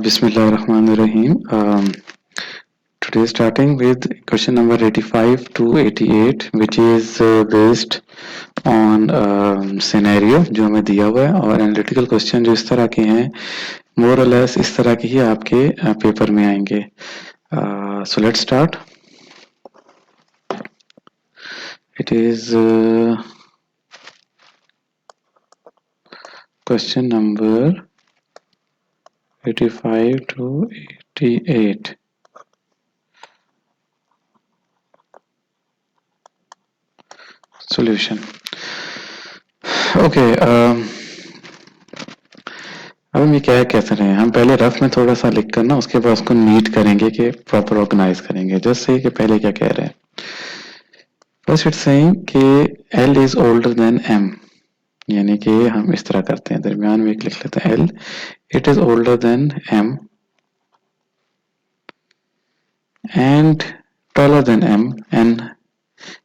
Bismillahirrahmanirrahim. Today starting with question number 85 to 88 which is based on scenario जो हमें दिया हुआ है और analytical question जो इस तरह के हैं more or less इस तरह के ही आपके पेपर में आएंगे. So let's start. It is question number 85 to 88. Solution. Okay. अब हम ये क्या कहते रहे हैं, हम पहले रफ में थोड़ा सा लिख कर ना उसके बाद उसको नीट करेंगे कि प्रॉपर ऑर्गेनाइज करेंगे. जस्ट से कि पहले क्या कह रहे हैं. फर्स्ट इट्स सेइंग कि L is older than M, यानी कि हम इस तरह करते हैं, दरमियान में एक लिख लेते हैं L. It is older than M and taller than M. N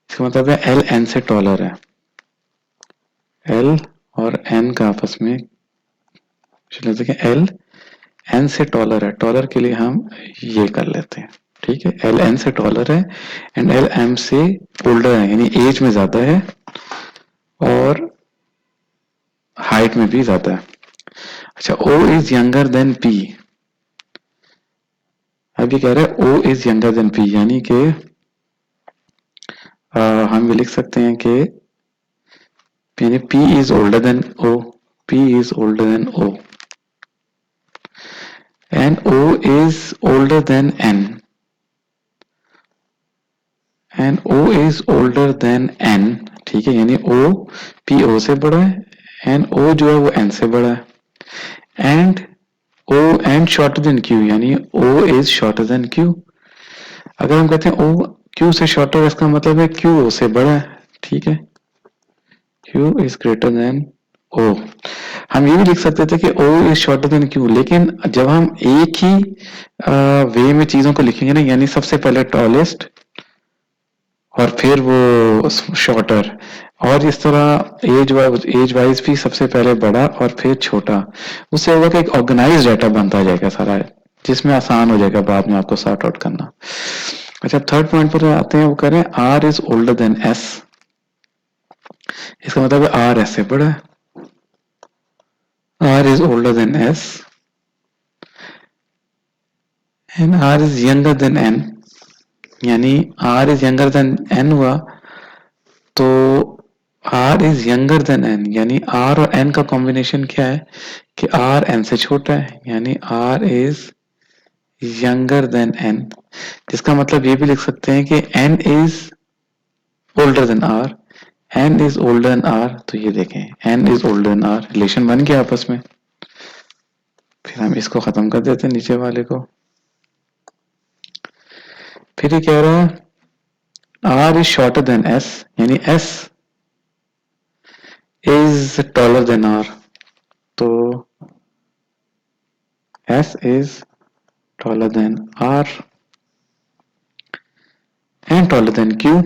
इसका मतलब है L N से टॉलर है. L और N का आपस में लेते हैं L N से टॉलर है. टॉलर के लिए हम ये कर लेते हैं, ठीक है. L N से टॉलर है एंड L M से ओल्डर है, यानी एज में ज्यादा है और हाइट में भी ज्यादा है. अच्छा, O is younger then P. अब ये कह रहा है O is younger then P, यानी कि हम ये लिख सकते हैं कि यानी P is older than O. P is older than O and O is older than N and O is older than N, ठीक है. यानी O P O से बड़ा है and O जो है वो N से बड़ा है and O and shorter than Q, यानी O is shorter than Q. अगर हम कहते हैं O Q से shorter, इसका मतलब है Q O से बड़ा है, ठीक है. Q is greater than O. हम ये भी लिख सकते थे कि O is shorter than Q, लेकिन जब हम एक ही वे में चीजों को लिखेंगे ना, यानी सबसे पहले टॉलेस्ट और फिर वो शॉर्टर, और इस तरह एज वाइज भी सबसे पहले बड़ा और फिर छोटा, उससे होगा कि एक ऑर्गेनाइज डाटा बनता जाएगा सारा, जिसमें आसान हो जाएगा बाद में आपको सॉर्ट आउट करना. अच्छा, थर्ड पॉइंट पर आते हैं. वो कह रहे हैं R is older than S. इसका मतलब है R S से बड़ा है. R is older than S and R is younger than N, यानी R is younger than N हुआ तो R is younger than N, यानी R और N का कॉम्बिनेशन क्या है कि R N से छोटा है, यानी R is younger than N. जिसका मतलब ये भी लिख सकते हैं कि N is older than R, N is older than R. तो ये देखें N is older than R, relation बन गया आपस में. फिर हम इसको खत्म कर देते हैं नीचे वाले को. फिर ये कह रहा है R is shorter than S, यानी S is taller than R. तो S is taller than R and taller than Q.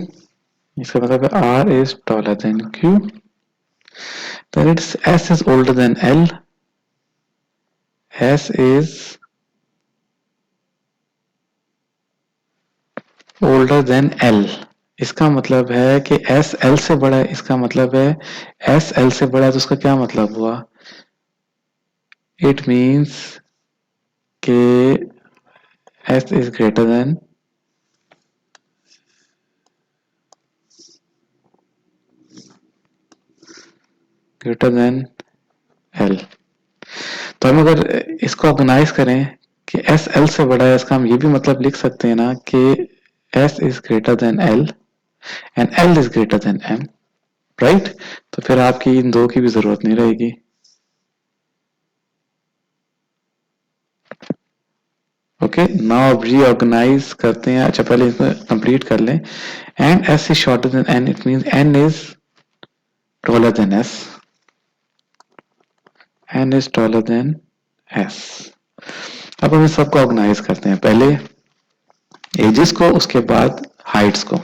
इसका मतलब है R is taller than Q. Then it's S is older than L. S is older than L. इसका मतलब है कि S L से बड़ा है. इसका मतलब है S L से बड़ा है, तो उसका क्या मतलब हुआ? It means कि S is greater than L. तो हम अगर इसको ऑर्गेनाइज करें कि S L से बड़ा है, इसका हम ये भी मतलब लिख सकते हैं ना कि S is greater than L and L is greater than M, right. तो फिर आपकी इन दो की भी जरूरत नहीं रहेगी. ओके, नाउ अब रीऑर्गेनाइज करते हैं. अच्छा, पहले इसको कंप्लीट कर लें. And S is shorter than N, it means N is taller than S. N is taller than S. अब हम इस सबको ऑर्गेनाइज करते हैं, पहले एजेस को, उसके बाद हाइट्स को.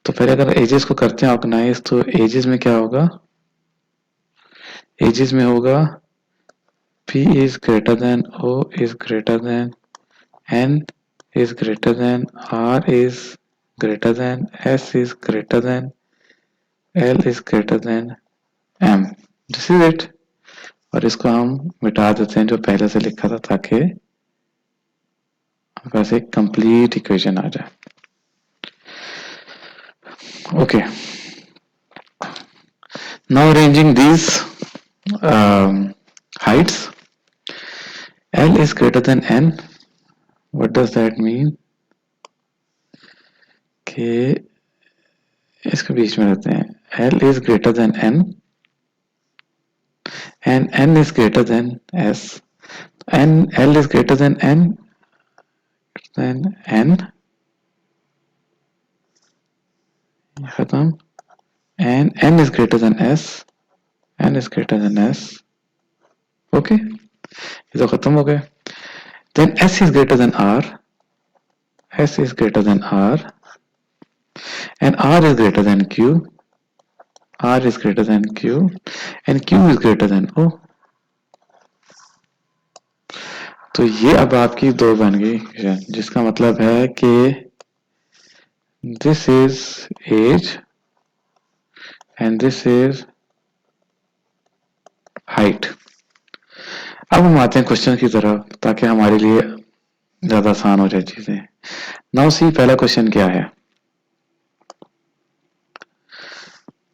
तो पहले अगर एजेस को करते हैं ऑर्गेनाइज, तो एजेस में क्या होगा? एजेस में होगा P is greater than, O is greater than, N is greater than, R is greater than, S is greater than, L is greater than M. This is it. और इसको हम मिटा देते हैं जो पहले से लिखा था ताकि हमारे पास एक कंप्लीट इक्वेशन आ जाए. Okay. Now arranging these heights. L is greater than N. What does that mean? कि इसके बीच में रहते हैं. L is greater than N and N is greater than S. And L is greater than N खत्म. And N is greater than S. N is greater than S. Okay. ये तो खत्म हो गए. Then S is greater than R. S is greater than R. And R is greater than Q. R is greater than Q. And Q is greater than O. तो ये अब आपकी दो बन गई, जिसका मतलब है कि this is age and this is height. अब हम आते हैं क्वेश्चन की तरफ ताकि हमारे लिए ज्यादा आसान हो जाए चीजें. नाउ सी पहला क्वेश्चन क्या है.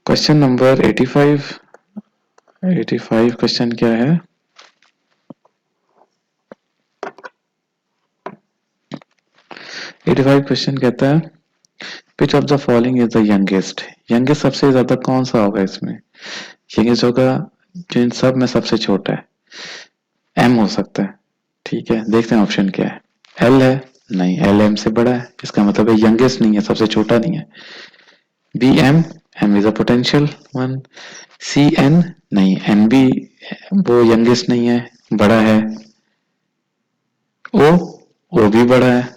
क्वेश्चन नंबर 85 क्वेश्चन क्या है. क्वेश्चन कहता है which of the following is the youngest. Youngest सबसे ज्यादा कौन सा होगा इसमें. यंगेस्ट होगा जो इन सब में सबसे छोटा है. एम हो सकता है. ठीक है, देखते हैं ऑप्शन क्या है. एल है, नहीं, एल एम से बड़ा है, इसका मतलब है यंगेस्ट नहीं है, सबसे छोटा नहीं है. B M, M is a potential one. C N, नहीं, एन बी वो यंगेस्ट नहीं है, बड़ा है. ओ भी बड़ा है.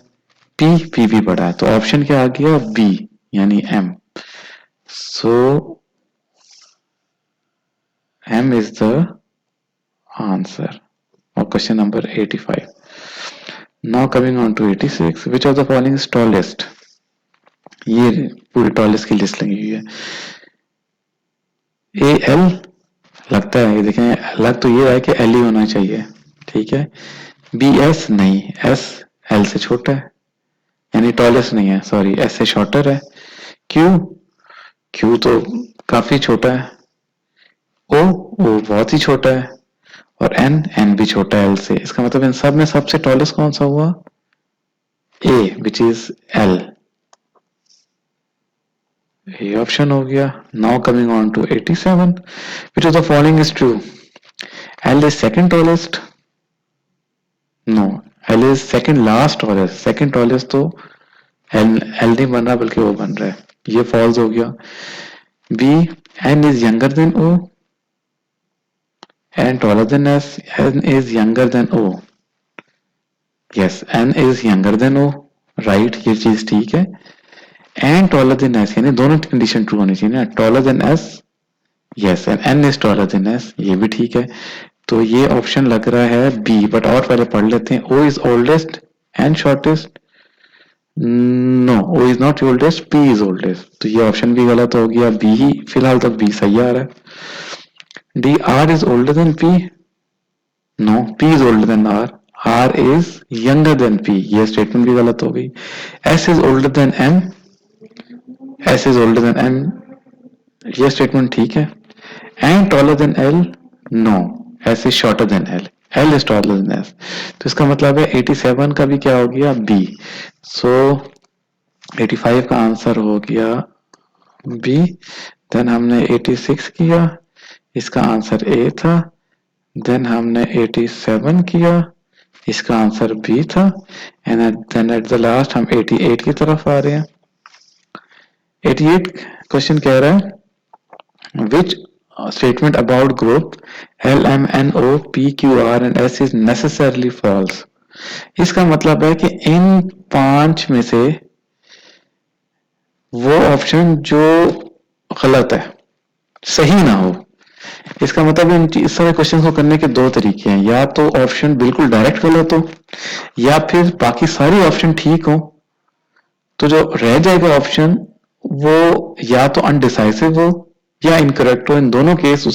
पी भी बड़ा है. तो ऑप्शन क्या आ गया, बी यानी M. So M is the answer of question number 85. Now coming on to 86. Which of the following is tallest? ये पूरी tallest की लिस्ट लगी हुई है. ए एल लगता है, ये देखें, लग तो ये रहा है कि एल ही होना चाहिए. ठीक है. बी एस, नहीं, एस एल से छोटा है यानी टॉलेस्ट नहीं है, सॉरी, एस से शॉर्टर है. क्यू तो काफी छोटा है. ओ बहुत ही छोटा है. और एन भी छोटा है एल से. इसका मतलब इन सब में सबसे टॉलेस्ट कौन सा हुआ, ए, विच इज एल. ये ऑप्शन हो गया. Now coming on to 87. Which of the following is true. L is second tallest. No, L is second last tallest. Second tallest तो एल नहीं बन रहा बल्कि वो बन रहा है. ये फॉल्स हो गया. B, N is younger than O and taller than S. N is younger than O. Yes, N is younger than O. Right, ये चीज ठीक है. And taller than S, यानी दोनों कंडीशन ट्रू होनी चाहिए ना. taller than S, yes, and N is taller than S, ये भी ठीक है. तो ये ऑप्शन लग रहा है B. बट और पहले पढ़ लेते हैं. O is oldest and shortest. No, O is not oldest, P is oldest. तो ये ऑप्शन भी गलत हो गया. B ही फिलहाल तक B सही आ रहा है. D, R is older than P. No, P is older than R. R is younger than P. ये स्टेटमेंट भी गलत हो गई. S is older than M. S is older than M. ये स्टेटमेंट ठीक है. And taller than L. No, S is shorter than L. L is taller than S. तो इसका मतलब है 87 का भी क्या हो गया, B. So 85 का आंसर हो गया B. देन हमने 86 किया, इसका आंसर A था. देन हमने 87 किया, इसका आंसर B था. And then at the last हम 88 की तरफ आ रहे हैं. 88 क्वेश्चन कह रहा है which statement about group L M N O P Q R and S is necessarily false. इसका मतलब है कि इन 5 में से वो ऑप्शन जो गलत है, सही ना हो, इसका मतलब इस सारे क्वेश्चन को करने के दो तरीके हैं, या तो ऑप्शन बिल्कुल डायरेक्ट गलत हो या फिर बाकी सारी ऑप्शन ठीक हो, तो जो रह जाएगा ऑप्शन वो या तो अनडिसाइसिव हो या इनकरेक्ट हो। इन दोनों केस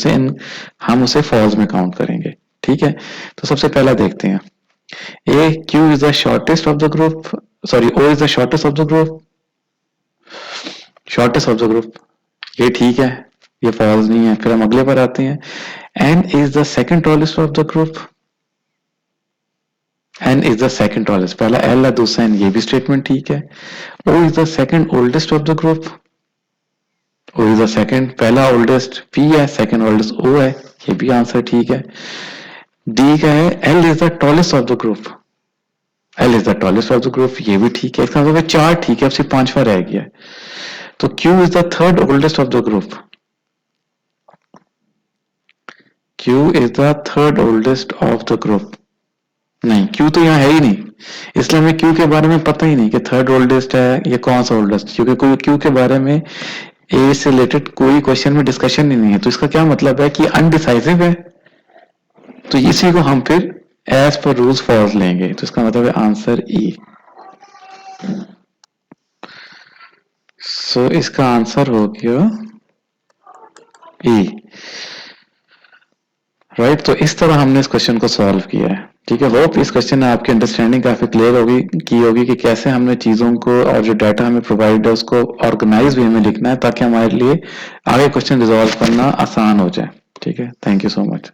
हम उसे फॉल्स में काउंट करेंगे। ठीक है, तो सबसे पहला देखते हैं। A Q is the shortest of the group, sorry O is the shortest of the group, shortest of the group, ये ठीक है, ये फॉल्स नहीं है। फिर हम अगले पर आते हैं। N is the second tallest of the group, N is the second tallest, पहला एल है दूसरा एन, ये भी स्टेटमेंट ठीक है। O is the second oldest of the group, O is the second, पहला ओल्डेस्ट पी है, सेकंड ओल्डेस्ट ओ है, ये भी आंसर ठीक है। डी का है L is the tallest of the group, L is the tallest of the group, ये भी ठीक है। इसका मतलब चार ठीक है, अब सिर्फ पांचवा रह गया। तो Q is the third oldest of the group, Q is the third oldest of the group, नहीं क्यू तो यहाँ है ही नहीं, इसलिए हमें क्यू के बारे में पता ही नहीं कि थर्ड ओल्डेस्ट है या कौन सा ओल्डेस्ट, क्योंकि कोई क्यू के बारे में ए से रिलेटेड कोई क्वेश्चन में डिस्कशन ही नहीं है। तो इसका क्या मतलब है कि अनडिसाइसिव है, तो इसी को हम फिर एज पर रूल्स फॉल्स लेंगे। तो इसका मतलब है आंसर ई। सो इसका आंसर हो गया ई, राइट। तो इस तरह हमने इस क्वेश्चन को सॉल्व किया है। ठीक है, होप इस क्वेश्चन में आपकी अंडरस्टैंडिंग काफी क्लियर होगी कि कैसे हमने चीजों को और जो डाटा हमें प्रोवाइड है उसको ऑर्गेनाइज वे में लिखना है, ताकि हमारे लिए आगे क्वेश्चन रिजॉल्व करना आसान हो जाए। ठीक है, थैंक यू सो मच।